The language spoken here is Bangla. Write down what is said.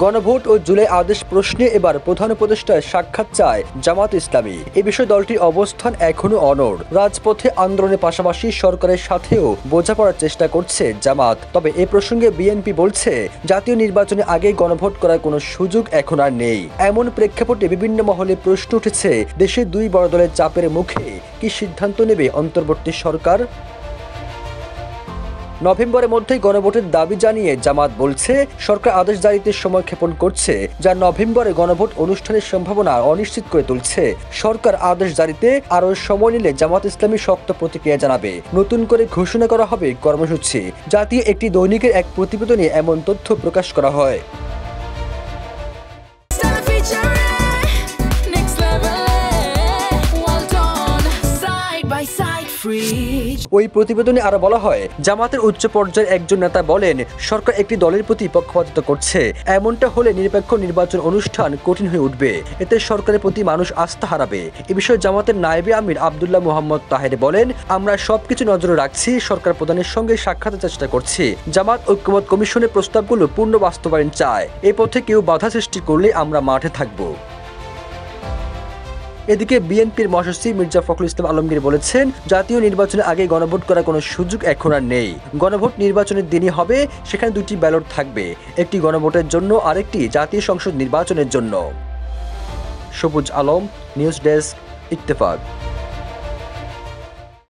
গণভোট ও জুলাই আদেশ প্রশ্নে এবার প্রধান উপদেষ্টার সাক্ষাৎ চায় জামাত ইসলামী। এ বিষয়ে দলটির অবস্থান এখনো অনড়। রাজপথে আন্দোলনের পাশাপাশি সরকারের সাথেও বোঝাপড়ার চেষ্টা করছে জামাত। তবে এ প্রসঙ্গে বিএনপি বলছে, জাতীয় নির্বাচনে আগে গণভোট করার কোনো সুযোগ এখন আর নেই। এমন প্রেক্ষাপটে বিভিন্ন মহলে প্রশ্ন উঠেছে, দেশের দুই বড় দলের চাপের মুখে কি সিদ্ধান্ত নেবে অন্তর্বর্তী সরকার? নভেম্বরের মধ্যেই গণভোটের দাবি জানিয়ে জামাত বলছে, সরকার আদেশ জারিতে সময়ক্ষেপণ করছে, যা নভেম্বরে গণভোট অনুষ্ঠানের সম্ভাবনা অনিশ্চিত করে তুলছে। সরকার আদেশ জারিতে আরও সময় নিলে জামাত ইসলামী শক্ত প্রতিক্রিয়া জানাবে। নতুন করে ঘোষণা করা হবে কর্মসূচি। জাতীয় একটি দৈনিকের এক প্রতিবেদনে এমন তথ্য প্রকাশ করা হয়। ওই প্রতিবেদনে আরো বলা হয়, জামাতের উচ্চ পর্যায়ের একজন নেতা বলেন, সরকার একটি দলের প্রতি পক্ষপাতিত্ব করছে। এমনটা হলে নিরপেক্ষ নির্বাচন অনুষ্ঠান কঠিন হয়ে উঠবে। এতে সরকারের প্রতি মানুষ আস্থা হারাবে। এ বিষয়ে জামাতের নায়েবে আমির আব্দুল্লাহ মোহাম্মদ তাহের বলেন, আমরা সবকিছু নজরে রাখছি, সরকার প্রধানের সঙ্গে সাক্ষাতের চেষ্টা করছি। জামাত ঐক্যমত কমিশনের প্রস্তাবগুলো পূর্ণ বাস্তবায়ন চায়। এ পথে কেউ বাধা সৃষ্টি করলে আমরা মাঠে থাকব। এদিকে বিএনপির মহাসচিব মির্জা ফখরুল ইসলাম আলমগীর বলেছেন, জাতীয় নির্বাচনের আগে গণভোট করার কোনো সুযোগ এখন আর নেই। গণভোট নির্বাচনের দিনই হবে, সেখানে দুটি ব্যালট থাকবে, একটি গণভোটের জন্য, আরেকটি জাতীয় সংসদ নির্বাচনের জন্য। সবুজ আলম, নিউজ ডেস্ক, ইত্তেফাক।